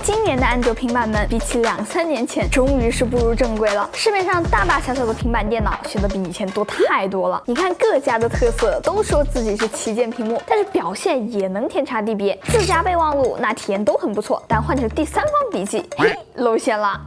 今年的安卓平板们比起2-3年前，终于是步入正轨了。市面上大大小小的平板电脑选择比以前多太多了。你看各家的特色都说自己是旗舰屏幕，但是表现也能天差地别。自家备忘录那体验都很不错，但换成第三方笔记，嘿，露馅了。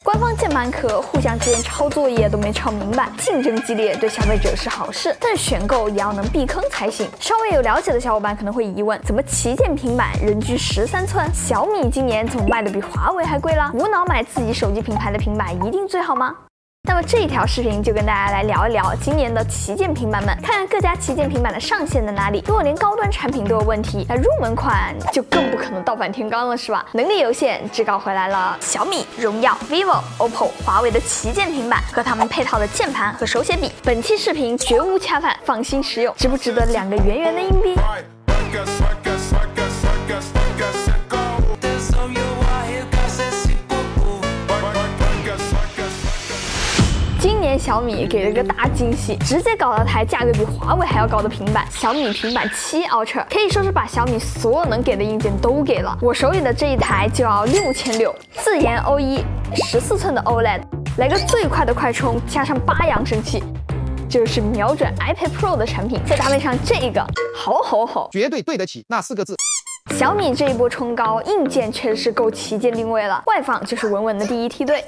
官方键盘壳互相之间抄作业都没抄明白，竞争激烈对消费者是好事，但是选购也要能避坑才行。稍微有了解的小伙伴可能会疑问，怎么旗舰平板人均13寸，小米今年怎么卖的比华为还贵了？无脑买自己手机品牌的平板一定最好吗？那么这一条视频就跟大家来聊一聊今年的旗舰平板们，看看各家旗舰平板的上限在哪里。如果连高端产品都有问题，那入门款就更不可能倒反天罡了，是吧？能力有限，只搞回来了小米、荣耀、vivo、OPPO、华为的旗舰平板和他们配套的键盘和手写笔。本期视频绝无恰饭，放心食用，值不值得2个圆圆的硬币？今年小米给了个大惊喜，直接搞了台价格比华为还要高的平板，小米平板7 Ultra， 可以说是把小米所有能给的硬件都给了。我手里的这一台就要6600，自研 O1，14寸的 OLED， 来个最快的快充，加上8扬声器，就是瞄准 iPad Pro 的产品，再搭配上这个，好，绝对对得起那4个字。小米这一波冲高，硬件确实是够旗舰定位了，外放就是稳稳的第一梯队。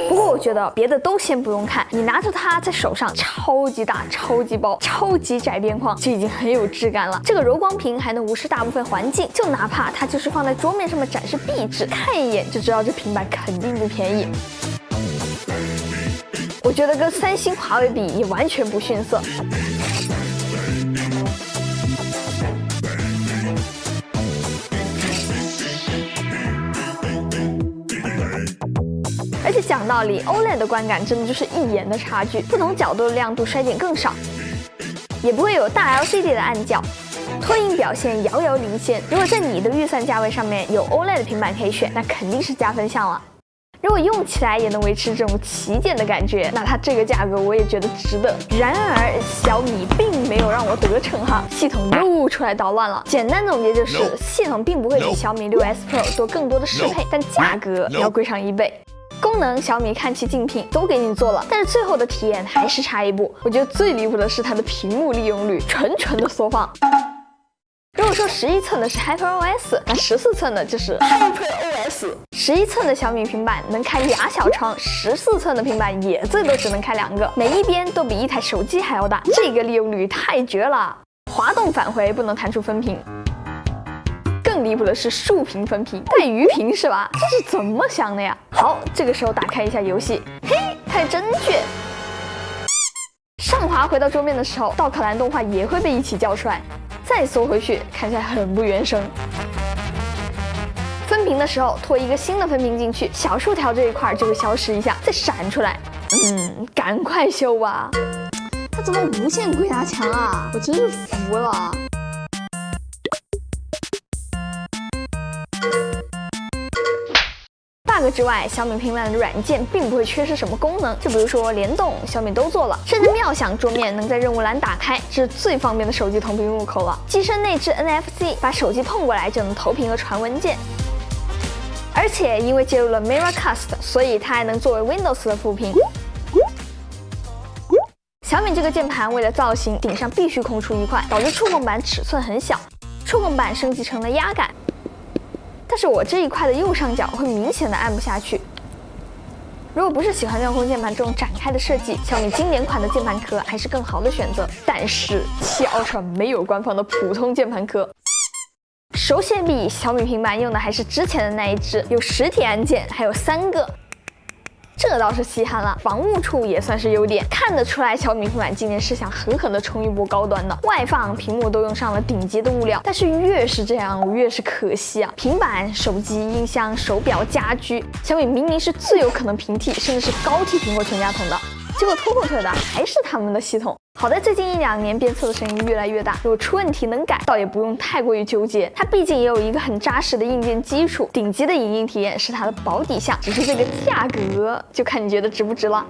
不过我觉得别的都先不用看，你拿着它在手上，超级大、超级薄、超级窄边框，就已经很有质感了。这个柔光屏还能无视大部分环境，就哪怕它就是放在桌面上面展示壁纸，看一眼就知道这平板肯定不便宜。我觉得跟三星、华为比也完全不逊色。而且讲道理 ，OLED 的观感真的就是一眼的差距，不同角度的亮度衰减更少，也不会有大 LCD 的暗角，拖影表现遥遥领先。如果在你的预算价位上面有 OLED 平板可以选，那肯定是加分项了。如果用起来也能维持这种旗舰的感觉，那它这个价格我也觉得值得。然而小米并没有让我得逞哈，系统又出来捣乱了。简单总结就是，系统并不会比小米6S Pro 多更多的适配，但价格要贵上1倍。功能小米看齐竞品都给你做了，但是最后的体验还是差一步。我觉得最离谱的是它的屏幕利用率，纯的缩放。如果说11寸的是 HyperOS， 那14寸的就是 HyperOS。11寸的小米平板能开2小窗，14寸的平板也最多只能开2个，每一边都比一台手机还要大，这个利用率太绝了。滑动返回不能弹出分屏。更离谱的是竖屏分屏，带鱼屏是吧？这是怎么想的呀？好，这个时候打开一下游戏，嘿，太真确。上滑回到桌面的时候，道可蓝动画也会被一起叫出来，再缩回去，看起来很不原生。分屏的时候拖一个新的分屏进去，小竖条这一块就会消失一下，再闪出来。赶快修吧！它怎么无限鬼打墙啊？我真是服了。bug 之外，小米平板的软件并不会缺失什么功能，就比如说联动，小米都做了，甚至妙想桌面能在任务栏打开，这是最方便的手机同屏入口了。机身内置 NFC， 把手机碰过来就能投屏和传文件。而且因为接入了 Miracast， 所以它还能作为 Windows 的副屏。小米这个键盘为了造型，顶上必须空出一块，导致触控板尺寸很小，触控板升级成了压感。但是我这一块的右上角会明显的按不下去。如果不是喜欢妙空键盘这种展开的设计，小米经典款的键盘壳还是更好的选择。但是7 Ultra 没有官方的普通键盘壳。手写笔，小米平板用的还是之前的那一只，有实体按键，还有3个。这倒是稀罕了，防雾处也算是优点，看得出来小米平板今年是想狠狠的冲一波高端的，外放、屏幕都用上了顶级的物料。但是越是这样，我越是可惜啊！平板、手机、音箱、手表、家居，小米明明是最有可能平替，甚至是高替苹果全家桶的。结果拖后腿的还是他们的系统。好在最近1-2年鞭策的声音越来越大，如果出问题能改，倒也不用太过于纠结。它毕竟也有一个很扎实的硬件基础，顶级的影音体验是它的保底项，只是这个价格就看你觉得值不值了。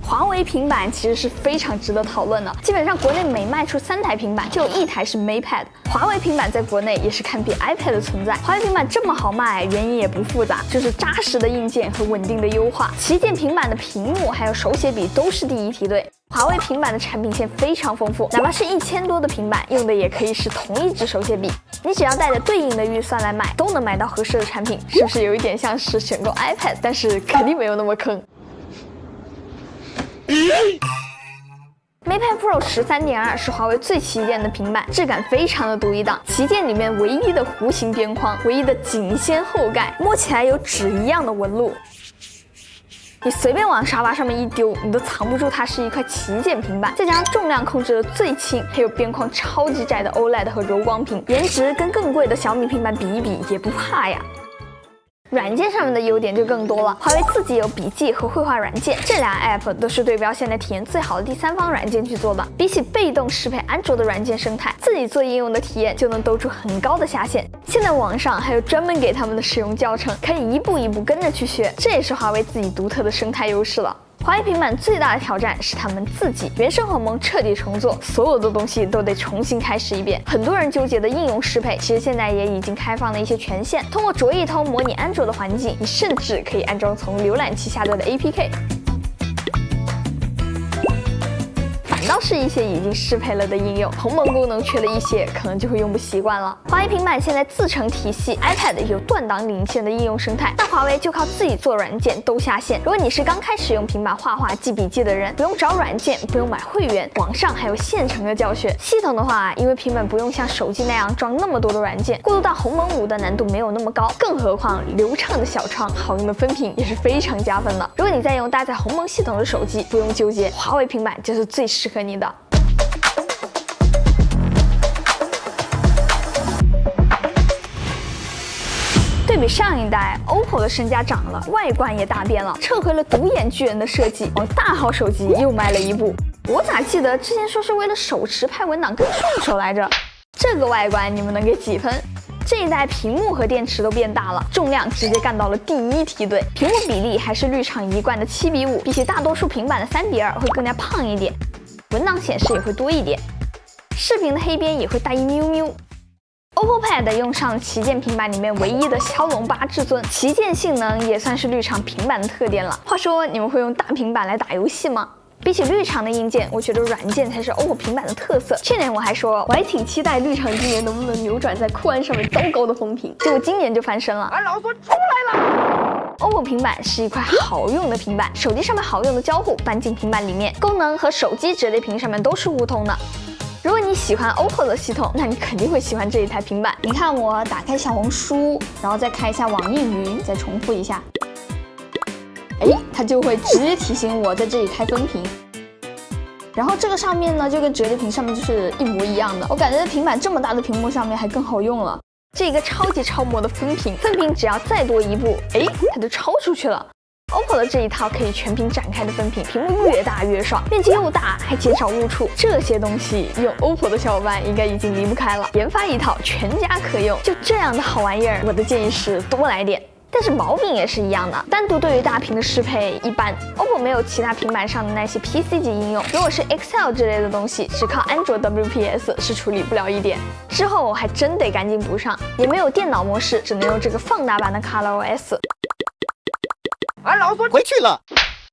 华为平板其实是非常值得讨论的，基本上国内每卖出3台平板就有1台是 Mate。华为平板在国内也是堪比 iPad 的存在。华为平板这么好卖，原因也不复杂，就是扎实的硬件和稳定的优化。旗舰平板的屏幕还有手写笔都是第一梯队。华为平板的产品线非常丰富，哪怕是1000多的平板，用的也可以是同一支手写笔。你只要带着对应的预算来买，都能买到合适的产品，是不是有一点像是选购 iPad， 但是肯定没有那么坑。MatePad Pro 13.2是华为最旗舰的平板，质感非常的独一档，旗舰里面唯一的弧形边框，唯一的仅掀后盖，摸起来有纸一样的纹路。你随便往沙发上面一丢，你都藏不住它是一块旗舰平板。再加上重量控制的最轻，还有边框超级窄的 OLED 和柔光屏，颜值跟更贵的小米平板比一比也不怕呀。软件上面的优点就更多了，华为自己有笔记和绘画软件，这俩 app 都是对标现在体验最好的第三方软件去做的。比起被动适配安卓的软件生态，自己做应用的体验就能兜出很高的下限。现在网上还有专门给他们的使用教程，可以一步一步跟着去学，这也是华为自己独特的生态优势了。华为平板最大的挑战是他们自己原生鸿蒙彻底重做，所有的东西都得重新开始一遍。很多人纠结的应用适配，其实现在也已经开放了一些权限，通过着一通模拟安卓的环境，你甚至可以安装从浏览器下载的 APK。倒是一些已经适配了的应用，鸿蒙功能缺了一些，可能就会用不习惯了。华为平板现在自成体系 ，iPad 有断档领先的应用生态，那华为就靠自己做软件都下线。如果你是刚开始用平板画画记笔记的人，不用找软件，不用买会员，网上还有现成的教学。系统的话，因为平板不用像手机那样装那么多的软件，过渡到鸿蒙5的难度没有那么高，更何况流畅的小窗、好用的分屏也是非常加分的。如果你在用搭载鸿蒙系统的手机，不用纠结，华为平板就是最适合你的。对比上一代 ，OPPO 的身价涨了，外观也大变了，撤回了独眼巨人的设计，往大号手机又迈了一步。我咋记得之前说是为了手持拍文档更顺手来着？这个外观你们能给几分？这一代屏幕和电池都变大了，重量直接干到了第一梯队，屏幕比例还是绿厂一贯的7:5，比起大多数平板的3:2会更加胖一点，文档显示也会多一点，视频的黑边也会大一喵喵。OPPO Pad 用上了旗舰平板里面唯一的骁龙8至尊，旗舰性能也算是绿厂平板的特点了。话说，你们会用大平板来打游戏吗？比起绿厂的硬件，我觉得软件才是 OPPO 平板的特色。去年我还说，我还挺期待绿厂今年能不能扭转在酷安上面糟糕的风评，结果今年就翻身了。俺老孙出来了！OPPO 平板是一块好用的平板，手机上面好用的交互搬进平板里面，功能和手机折叠屏上面都是互通的。如果你喜欢 OPPO 的系统，那你肯定会喜欢这一台平板。你看我打开小红书，然后再开一下网易云，再重复一下，它就会直接提醒我在这里开分屏。然后这个上面呢，就跟折叠屏上面就是一模一样的。我感觉在平板这么大的屏幕上面还更好用了。这个超级超模的分屏只要再多一步，它就超出去了。OPPO 的这一套可以全屏展开的分屏，屏幕越大越爽，面积又大，还减少误触，这些东西用 OPPO 的小伙伴应该已经离不开了。研发一套全家可用，就这样的好玩意儿，我的建议是多来点。但是毛病也是一样的，单独对于大屏的适配一般 ，OPPO 没有其他平板上的那些 PC 级应用。如果是 Excel 之类的东西，只靠安卓 WPS 是处理不了一点。之后我还真得赶紧补上，也没有电脑模式，只能用这个放大版的 ColorOS。俺老孙回去了。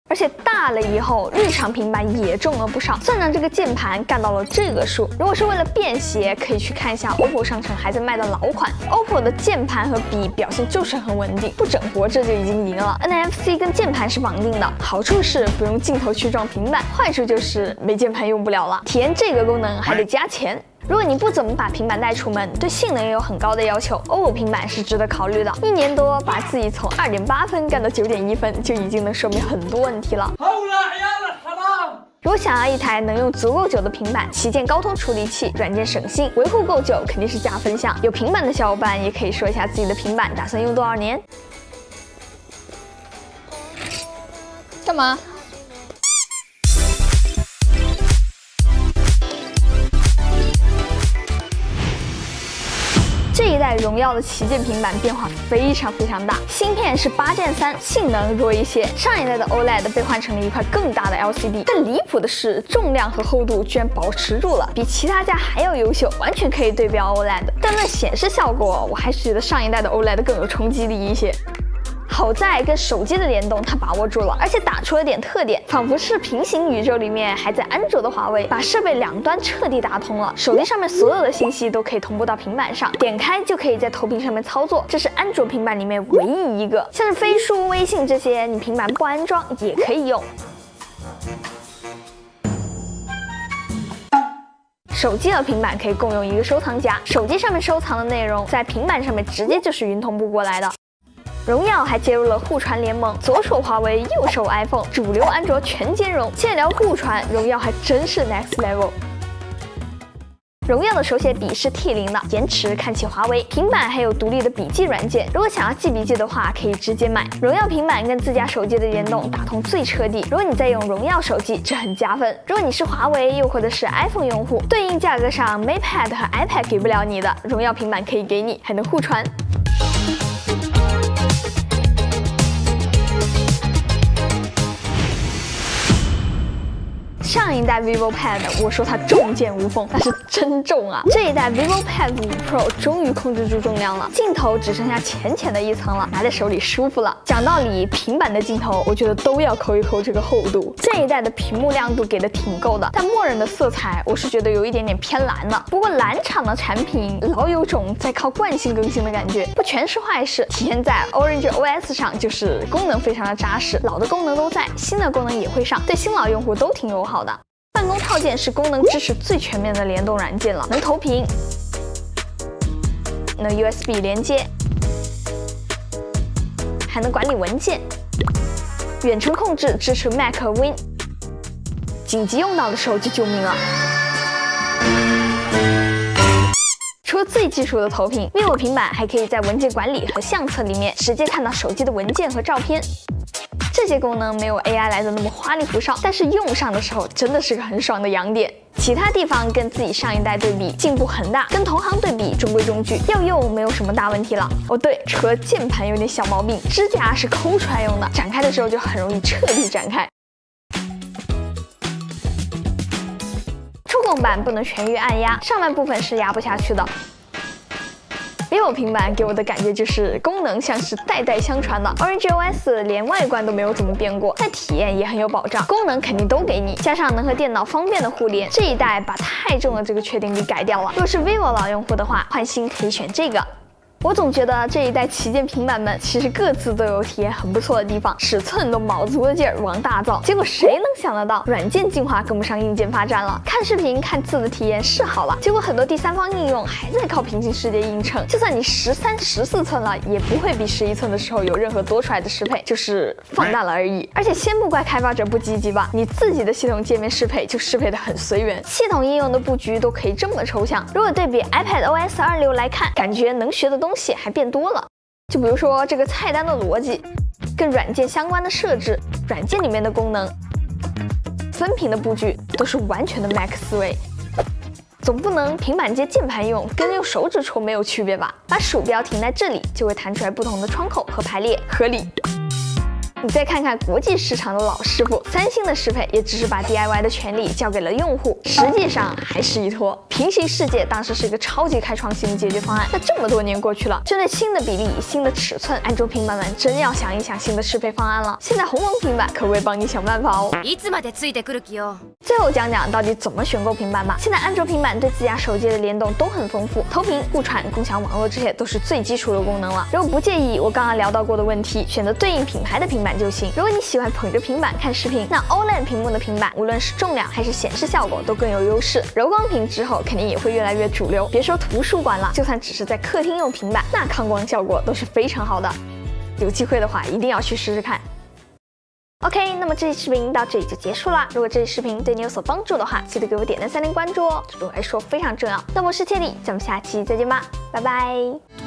而且大了以后，绿厂平板也重了不少，算上这个键盘干到了这个数。如果是为了便携，可以去看一下 OPPO 商城还在卖的老款。OPPO 的键盘和笔表现就是很稳定，不整活这就已经赢了。NFC 跟键盘是绑定的，好处是不用镜头去撞平板，坏处就是没键盘用不了了。体验这个功能还得加钱。如果你不怎么把平板带出门，对性能也有很高的要求 ，OPPO 平板是值得考虑的。1年多把自己从2.8分干到9.1分，就已经能说明很多问题了。如果想要一台能用足够久的平板，旗舰高通处理器，软件省心，维护够久，肯定是加分项。有平板的小伙伴也可以说一下自己的平板打算用多少年。干嘛？这一代荣耀的旗舰平板变化非常大，芯片是8 Gen 3，性能弱一些。上一代的 OLED 被换成了一块更大的 LCD， 但离谱的是重量和厚度居然保持住了，比其他家还要优秀，完全可以对标 OLED。但论显示效果，我还是觉得上一代的 OLED 更有冲击力一些。好在跟手机的联动它把握住了，而且打出了点特点，仿佛是平行宇宙里面还在安卓的华为，把设备两端彻底打通了。手机上面所有的信息都可以同步到平板上，点开就可以在投屏上面操作，这是安卓平板里面唯一一个。像是飞书、微信这些，你平板不安装也可以用。手机和平板可以共用一个收藏夹，手机上面收藏的内容在平板上面直接就是云同步过来的。荣耀还接入了互传联盟，左手华为，右手 iPhone， 主流安卓全兼容。现在聊互传，荣耀还真是 next level。荣耀的手写笔是 T0 的，延迟看齐华为。平板还有独立的笔记软件，如果想要记笔记的话，可以直接买。荣耀平板跟自家手机的联动打通最彻底。如果你在用荣耀手机，这很加分。如果你是华为又或者是 iPhone 用户，对应价格上 MatePad 和 iPad 给不了你的，荣耀平板可以给你，还能互传。上一代 vivo Pad 我说它重剑无锋，那是真重啊！这一代 vivo Pad 5 Pro 终于控制住重量了，镜头只剩下浅的一层了，拿在手里舒服了。讲道理，平板的镜头我觉得都要抠一抠这个厚度。这一代的屏幕亮度给的挺够的，但默认的色彩我是觉得有一点点偏蓝了。不过蓝厂的产品老有种在靠惯性更新的感觉，不全是坏事。体现在 Orange OS 上，就是功能非常的扎实，老的功能都在，新的功能也会上，对新老用户都挺友好的。办公套件是功能支持最全面的联动软件了，能投屏，能 USB 连接，还能管理文件，远程控制支持 Mac 和 Win， 紧急用到的时候就救命了。除了最技术的投屏 ，vivo 平板还可以在文件管理和相册里面直接看到手机的文件和照片。这些功能没有 AI 来的那么花里胡哨，但是用上的时候真的是个很爽的痒点。其他地方跟自己上一代对比进步很大，跟同行对比中规中矩，要用没有什么大问题了。哦对，除了键盘有点小毛病，支架是抠出来用的，展开的时候就很容易彻底展开。触控板不能全域按压，上半部分是压不下去的。vivo 平板给我的感觉就是功能像是代代相传的 ，Orange OS 连外观都没有怎么变过，但体验也很有保障，功能肯定都给你，加上能和电脑方便的互联，这一代把太重的这个缺点给改掉了。若是 vivo 老用户的话，换新可以选这个。我总觉得这一代旗舰平板们其实各自都有体验很不错的地方，尺寸都卯足了劲儿往大造，结果谁能想得到软件进化跟不上硬件发展了？看视频看字的体验是好了，结果很多第三方应用还在靠平行世界映衬，就算你13、14寸了，也不会比11寸的时候有任何多出来的适配，就是放大了而已。而且先不怪开发者不积极吧，你自己的系统界面适配就适配的很随缘，系统应用的布局都可以这么抽象。如果对比 iPadOS 2.6来看，感觉能学的东西还变多了，就比如说这个菜单的逻辑，跟软件相关的设置，软件里面的功能，分屏的布局都是完全的 Mac 思维。总不能平板接键盘用，跟用手指戳没有区别吧？把鼠标停在这里，就会弹出来不同的窗口和排列，合理。你再看看国际市场的老师傅，三星的适配也只是把 DIY 的权利交给了用户，实际上还是一坨。平行世界当时是一个超级开创性的解决方案，那这么多年过去了，针对新的比例、新的尺寸，安卓平板们真要想一想新的适配方案了。现在鸿蒙平板可不可以帮你想办法哦？最后讲讲到底怎么选购平板吧。现在安卓平板对自家手机的联动都很丰富，投屏、互传、共享网络这些都是最基础的功能了。如果不介意我刚刚聊到过的问题，选择对应品牌的平板就行。如果你喜欢捧着平板看视频，那 OLED 屏幕的平板无论是重量还是显示效果都更有优势。柔光屏之后肯定也会越来越主流，别说图书馆了，就算只是在客厅用平板，那抗光效果都是非常好的。有机会的话一定要去试试看。OK， 那么这期视频到这里就结束了。如果这期视频对你有所帮助的话，记得给我点赞3连关注哦，这对我来说非常重要。那么我是千里，咱们下期再见吧，拜拜。